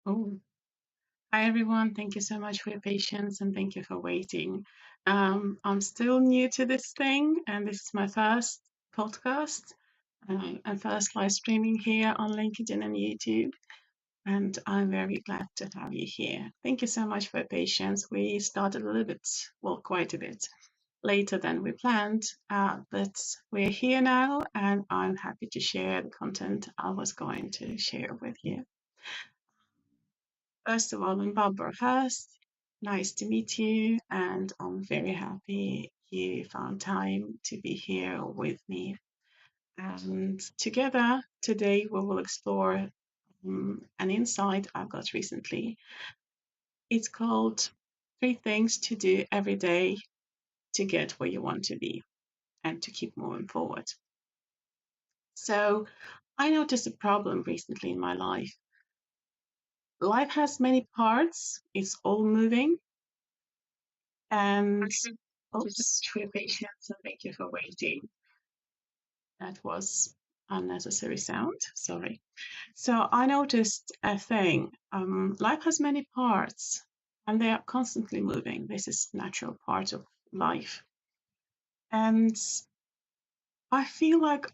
Oh, hi everyone. Thank you so much for your patience and thank you for waiting. I'm still new to this thing, and this is my first podcast and first live streaming here on LinkedIn and YouTube. And I'm very glad to have you here. Thank you so much for your patience. We started a little bit, well, quite a bit later than we planned, but we're here now, and I'm happy to share the content I was going to share with you. First of all, I'm Barbara Hurst. Nice to meet you, and I'm very happy you found time to be here with me. And together today, we will explore an insight I've got recently. It's called Three Things to Do Every Day to Get Where You Want to Be and to Keep Moving Forward. So, I noticed a problem recently in my life. Life has many parts, it's all moving, and oops, for your patience and thank you for waiting. That was unnecessary sound. Sorry. So I noticed a thing. Life has many parts, and they are constantly moving. This is natural part of life, and I feel like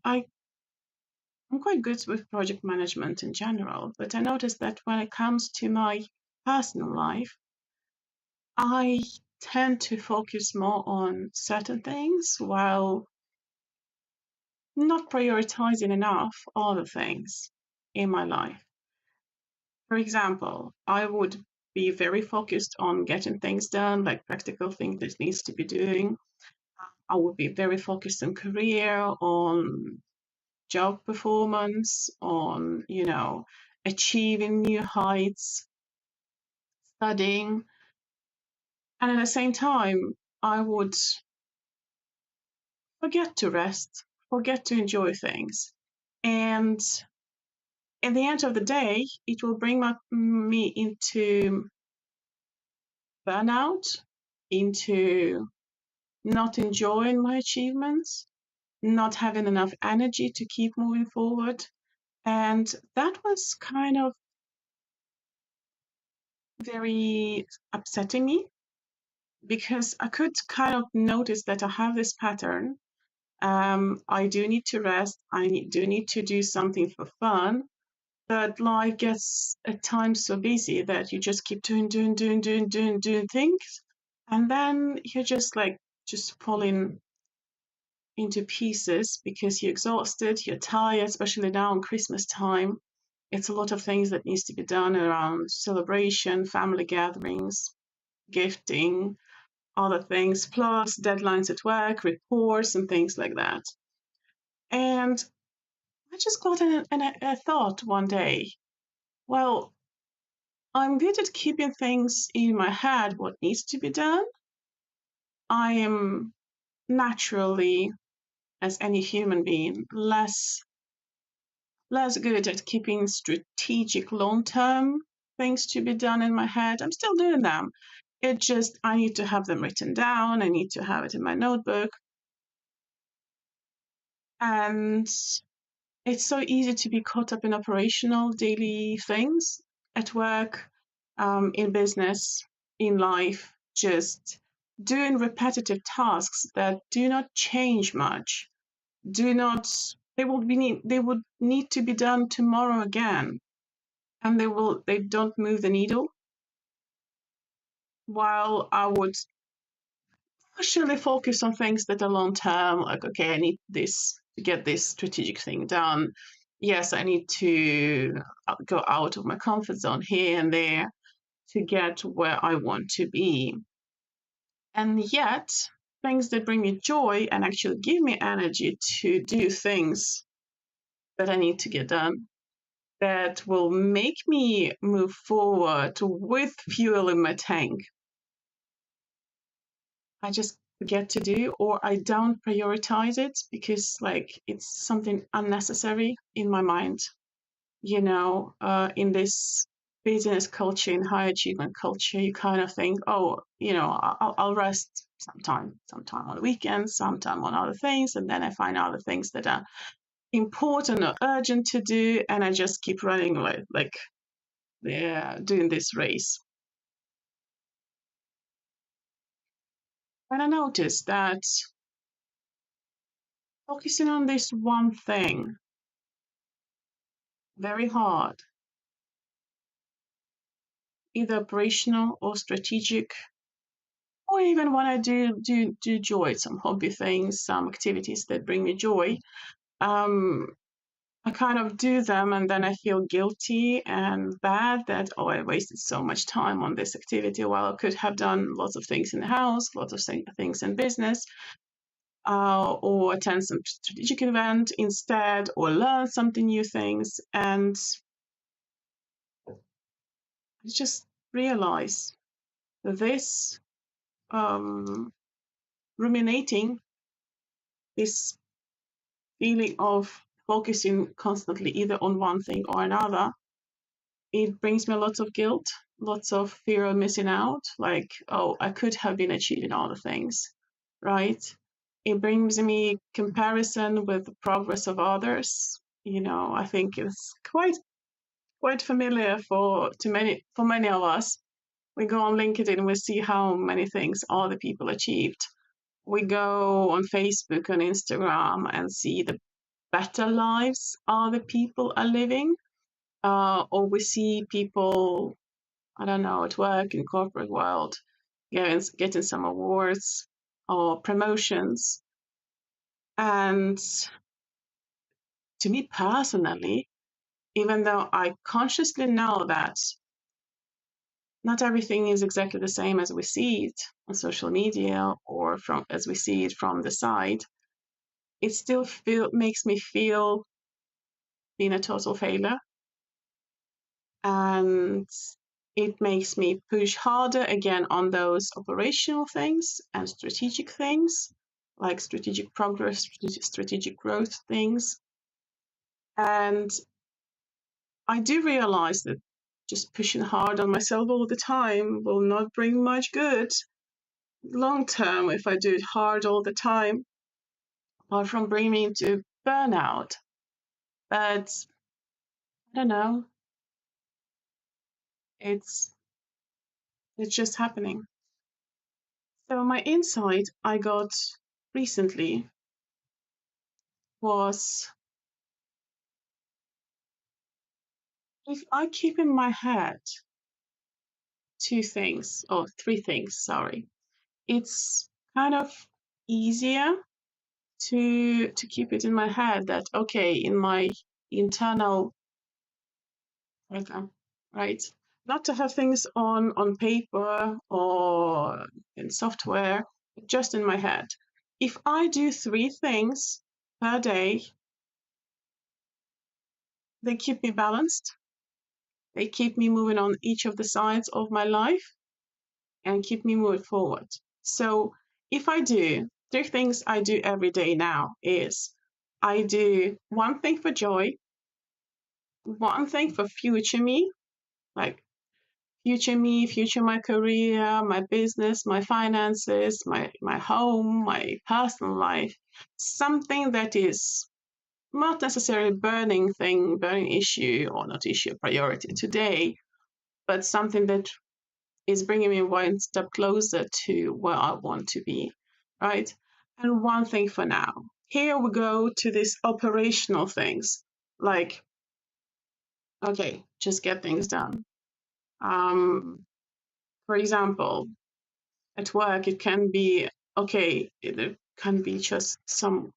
I'm quite good with project management in general. But I noticed that when it comes to my personal life, I tend to focus more on certain things while not prioritizing enough other things in my life. For example, I would be very focused on getting things done, like practical things that needs to be doing. I would be very focused on career, on job performance, on, achieving new heights, studying. And at the same time, I would forget to rest, forget to enjoy things. And at the end of the day, it will bring me into burnout, into not enjoying my achievements, not having enough energy to keep moving forward. And that was kind of very upsetting me because I could kind of notice that I have this pattern. I do need to rest, do need to do something for fun. But life gets at times so busy that you just keep doing things. And then you're just like, just falling into pieces because you're exhausted, you're tired, especially now in Christmas time. It's a lot of things that needs to be done around celebration, family gatherings, gifting, other things, plus deadlines at work, reports, and things like that. And I just got a thought one day. Well, I'm good at keeping things in my head, what needs to be done. I am naturally, as any human being, less good at keeping strategic long-term things to be done in my head. I'm still doing them. It just, I need to have them written down. I need to have it in my notebook. And it's so easy to be caught up in operational daily things at work, in business, in life, just doing repetitive tasks that do not change much, do not, they would need to be done tomorrow again, and they don't move the needle. While I would partially focus on things that are long term, like, okay, I need this to get this strategic thing done. Yes, I need to go out of my comfort zone here and there to get where I want to be. And yet, things that bring me joy and actually give me energy to do things that I need to get done, that will make me move forward with fuel in my tank, I just forget to do, or I don't prioritize it because like it's something unnecessary in my mind. In this business culture, in high achievement culture, you kind of think, oh, I'll rest sometime on the weekends, sometime on other things, and then I find other things that are important or urgent to do, and I just keep running like doing this race. And I noticed that focusing on this one thing very hard, either operational or strategic, or even when I do joy, some hobby things, some activities that bring me joy, um, I kind of do them and then I feel guilty and bad that, oh, I wasted so much time on this activity while I could have done lots of things in the house, lots of things in business, or attend some strategic event instead, or learn something new things. And I just realize that this ruminating, this feeling of focusing constantly either on one thing or another, it brings me lots of guilt, lots of fear of missing out, like, oh, I could have been achieving all the things, right? It brings me comparison with the progress of others. I think it's quite familiar for many of us. We go on LinkedIn and we see how many things other people achieved. We go on Facebook and Instagram and see the better lives other people are living. Or we see people, I don't know, at work in corporate world, getting some awards or promotions. And to me personally, even though I consciously know that not everything is exactly the same as we see it on social media or as we see it from the side, it still makes me feel being a total failure. And it makes me push harder again on those operational things and strategic things, like strategic progress, strategic growth things. And I do realize that just pushing hard on myself all the time will not bring much good long term if I do it hard all the time, apart from bringing me into burnout. But I don't know, it's it's just happening. So my insight I got recently was, if I keep in my head three things, sorry, it's kind of easier to keep it in my head that, okay, in my internal program, right? Not to have things on paper or in software, just in my head. If I do three things per day, they keep me balanced. They keep me moving on each of the sides of my life and keep me moving forward. So if I do three things I do every day now is I do one thing for joy, one thing for future me, like future me, future my career, my business, my finances, my home, my personal life, something that is not necessarily burning issue or not issue priority today, but something that is bringing me one step closer to where I want to be, right? And one thing for now. Here we go to these operational things, like, okay, just get things done. For example, at work, it can be, okay, it can be just some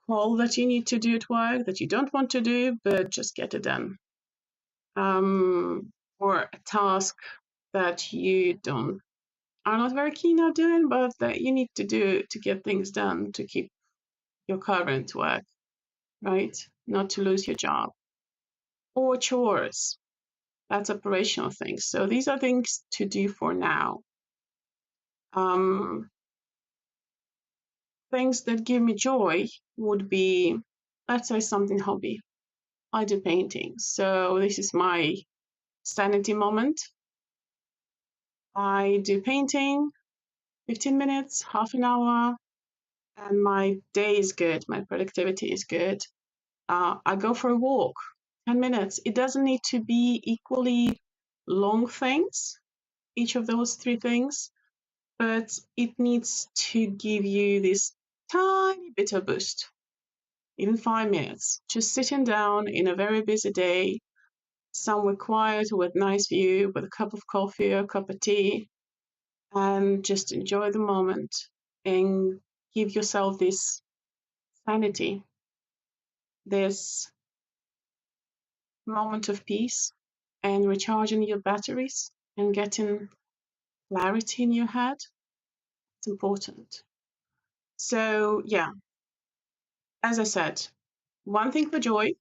call that you need to do at work that you don't want to do, but just get it done. Or a task that you don't are not very keen on doing, but that you need to do to get things done to keep your current work, right? Not to lose your job. Or chores. That's operational things. So these are things to do for now. Things that give me joy would be, let's say, something hobby. I do painting. So this is my sanity moment. I do painting, 15 minutes, half an hour, and my day is good. My productivity is good. I go for a walk 10 minutes. It doesn't need to be equally long things, each of those three things, but it needs to give you this tiny bit of boost, even 5 minutes. Just sitting down in a very busy day, somewhere quiet with nice view, with a cup of coffee or a cup of tea, and just enjoy the moment and give yourself this sanity, this moment of peace, and recharging your batteries and getting clarity in your head. It's important. So, yeah, as I said, one thing for joy,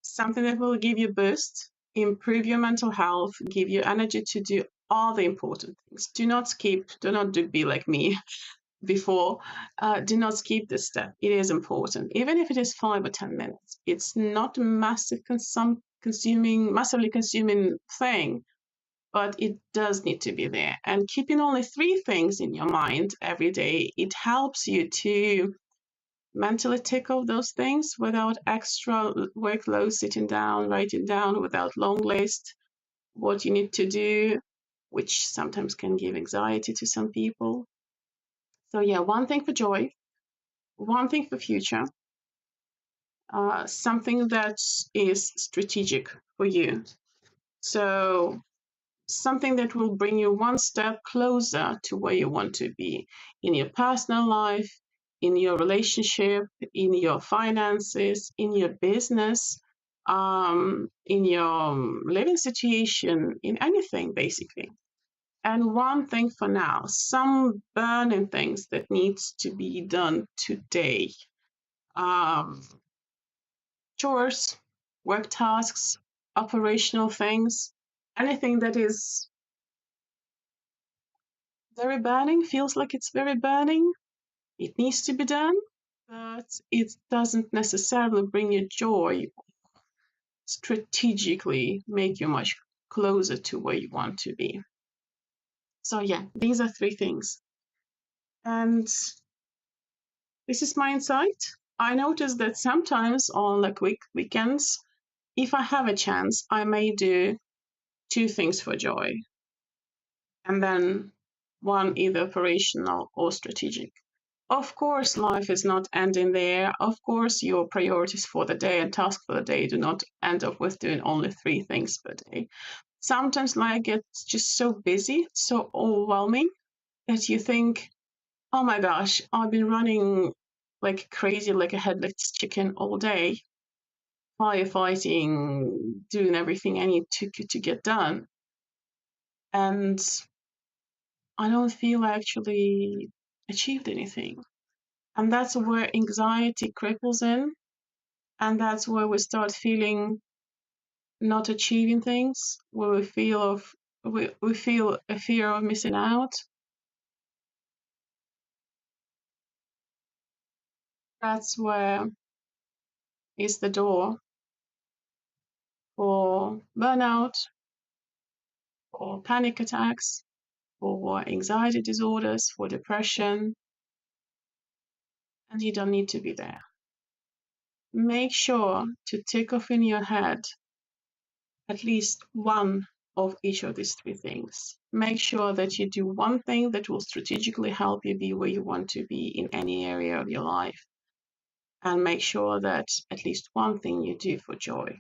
something that will give you a boost, improve your mental health, give you energy to do all the important things. Do not skip, be like me before. Do not skip this step. It is important, even if it is 5 or 10 minutes. It's not a massively consuming thing, but it does need to be there. And keeping only three things in your mind every day, it helps you to mentally tick off those things without extra workload, sitting down, writing down without long list what you need to do, which sometimes can give anxiety to some people. So yeah, one thing for joy, one thing for future, something that is strategic for you. So something that will bring you one step closer to where you want to be in your personal life, in your relationship, in your finances, in your business, in your living situation, in anything basically. And one thing for now, some burning things that needs to be done today. Um, chores, work tasks, operational things, anything that is very burning, feels like it's very burning. It needs to be done, but it doesn't necessarily bring you joy, strategically make you much closer to where you want to be. So yeah, these are three things. And this is my insight. I noticed that sometimes on like weekends, if I have a chance, I may do two things for joy, and then one either operational or strategic. Of course, life is not ending there. Of course, your priorities for the day and tasks for the day do not end up with doing only three things per day. Sometimes life gets just so busy, so overwhelming that you think, oh my gosh, I've been running like crazy, like a headless chicken all day, firefighting, doing everything I need to get done. And I don't feel I actually achieved anything. And that's where anxiety cripples in. And that's where we start feeling not achieving things, where we feel a fear of missing out. That's where is the door for burnout, for panic attacks, for anxiety disorders, for depression. And you don't need to be there. Make sure to tick off in your head at least one of each of these three things. Make sure that you do one thing that will strategically help you be where you want to be in any area of your life. And make sure that at least one thing you do for joy.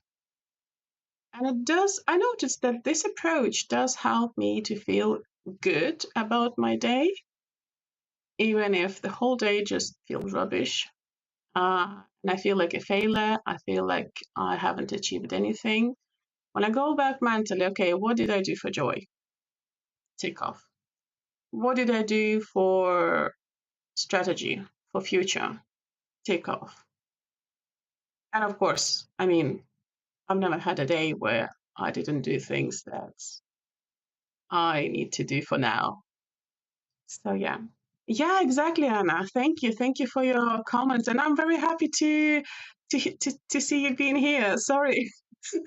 And I noticed that this approach does help me to feel good about my day, even if the whole day just feels rubbish. And I feel like a failure. I feel like I haven't achieved anything. When I go back mentally, okay, what did I do for joy? Tick off. What did I do for strategy, for future? Tick off. And of course, I mean, I've never had a day where I didn't do things that I need to do for now. So yeah. Yeah, exactly, Anna. Thank you. Thank you for your comments. And I'm very happy to see you being here. Sorry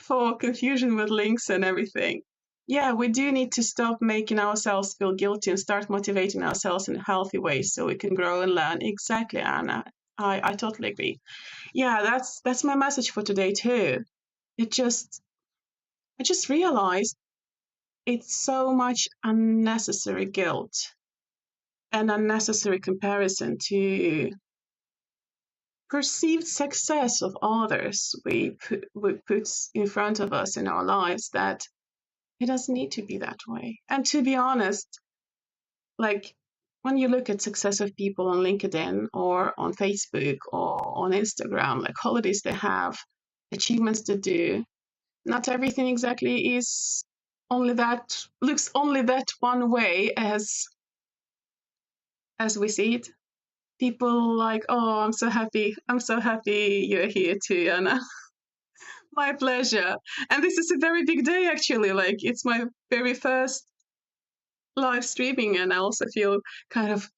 for confusion with links and everything. Yeah, we do need to stop making ourselves feel guilty and start motivating ourselves in a healthy way so we can grow and learn. Exactly, Anna. I totally agree. Yeah, that's my message for today too. It just I just realized it's so much unnecessary guilt and unnecessary comparison to perceived success of others we put in front of us in our lives, that it doesn't need to be that way. And to be honest, like when you look at success of people on LinkedIn or on Facebook or on Instagram, like holidays they have, achievements to do, not everything exactly is only that looks only that one way as we see it. People like, oh, I'm so happy you're here too, Anna. My pleasure. And this is a very big day actually. Like it's my very first live streaming, and I also feel kind of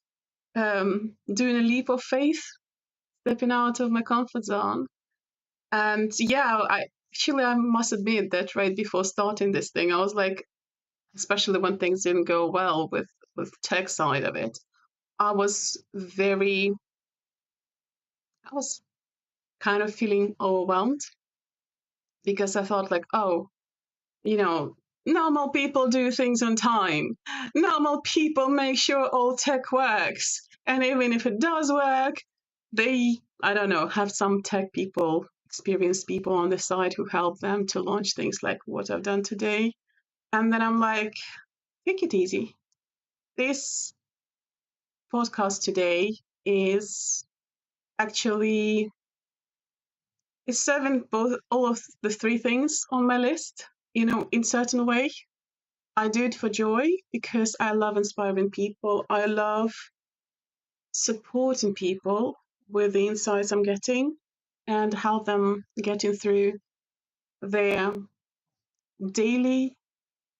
doing a leap of faith, stepping out of my comfort zone. And yeah, I must admit that right before starting this thing, I was like, especially when things didn't go well with tech side of it, I was very, I was kind of feeling overwhelmed because I thought like, oh, you know, normal people do things on time. Normal people make sure all tech works. And even if it does work, they, I don't know, have some tech people, experienced people on the side who help them to launch things like what I've done today. And then I'm like, take it easy. This podcast today is actually is serving both all of the three things on my list, in certain way. I do it for joy because I love inspiring people. I love supporting people with the insights I'm getting and help them getting through their daily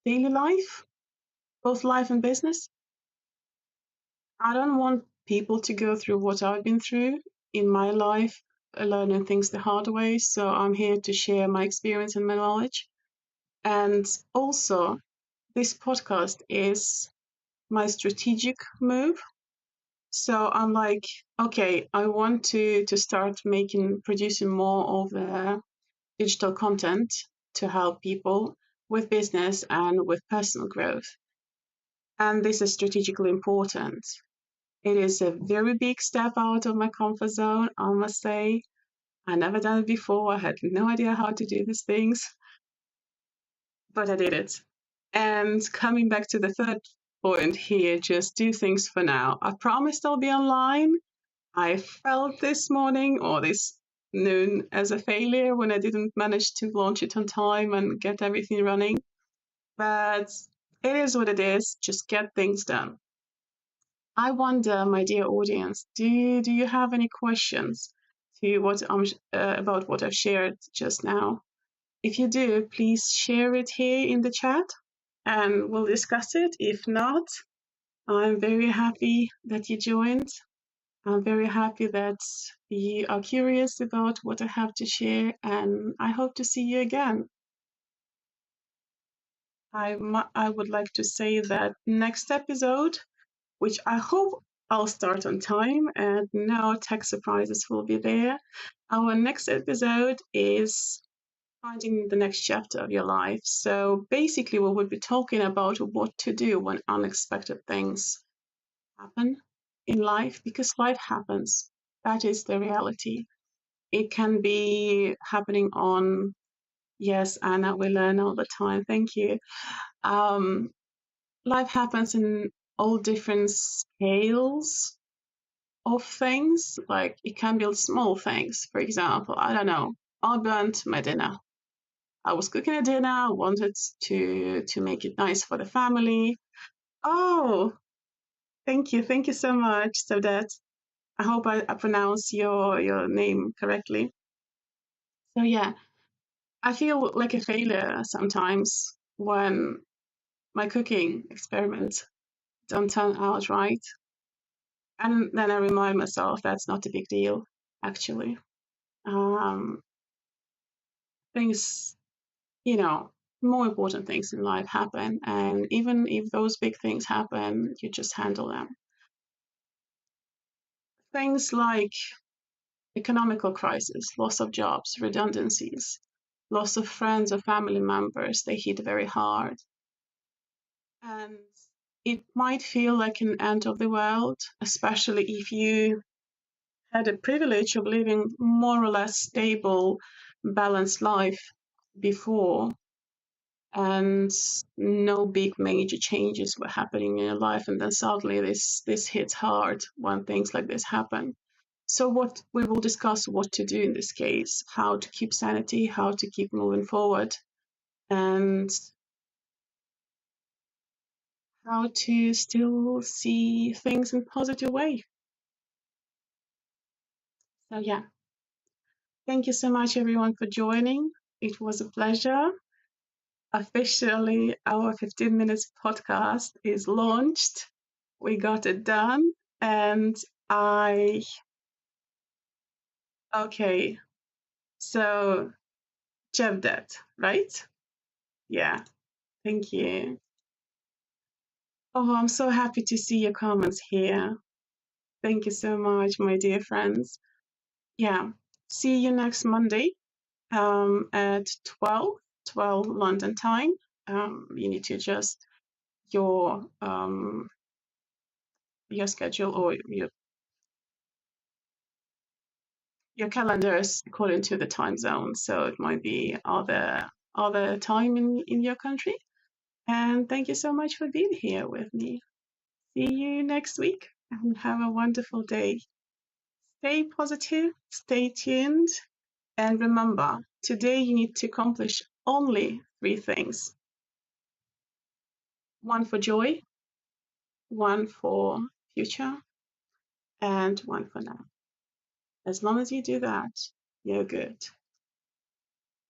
daily life, both life and business. I don't want people to go through what I've been through in my life, learning things the hard way. So I'm here to share my experience and my knowledge. And also, this podcast is my strategic move. So I'm like, okay, I want to start producing more of the digital content to help people with business and with personal growth. And this is strategically important. It is a very big step out of my comfort zone, I must say. I never done it before. I had no idea how to do these things, but I did it. And coming back to the third point here, just do things for now. I promised I'll be online. I felt this morning or this noon as a failure when I didn't manage to launch it on time and get everything running. But it is what it is. Just get things done. I wonder, my dear audience, do you have any questions to what about what I've shared just now? If you do, please share it here in the chat and we'll discuss it. If not, I'm very happy that you joined. I'm very happy that you are curious about what I have to share, and I hope to see you again. I would like to say that next episode, which I hope I'll start on time and no tech surprises will be there. Our next episode is finding the next chapter of your life. So basically, we will be talking about what to do when unexpected things happen in life, because life happens. That is the reality. It can be happening on, yes, Anna, we learn all the time. Thank you. Um, Life happens in all different scales of things. Like it can be small things. For example, I don't know, I burnt my dinner. I was cooking a dinner, wanted to make it nice for the family. Oh, thank you so much. So that I hope I pronounce your name correctly. So yeah, I feel like a failure sometimes when my cooking experiments don't turn out right. And then I remind myself that's not a big deal, actually. Um, things, you know, more important things in life happen. And even if those big things happen, you just handle them. Things like economical crisis, loss of jobs, redundancies, loss of friends or family members. They hit very hard. And it might feel like an end of the world, especially if you had a privilege of living more or less stable, balanced life before, and no big major changes were happening in your life, and then suddenly this hits hard when things like this happen. So what we will discuss what to do in this case, how to keep sanity, how to keep moving forward, and how to still see things in a positive way. So yeah, thank you so much everyone for joining. It was a pleasure. Officially, our 15 minutes podcast is launched. We got it done. And I, okay, so Jevdet, right? Yeah, thank you. Oh, I'm so happy to see your comments here. Thank you so much, my dear friends. Yeah, see you next Monday at 12 London time. You need to adjust your your schedule or your calendars according to the time zone. So it might be other time in your country. And thank you so much for being here with me. See you next week and have a wonderful day. Stay positive, stay tuned, and remember, today you need to accomplish only three things: one for joy, one for future, and one for now. As long as you do that, you're good.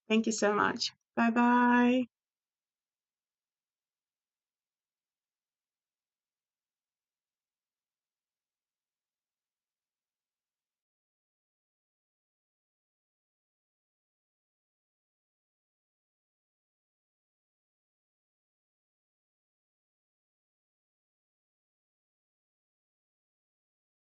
Thank you so much. Bye bye.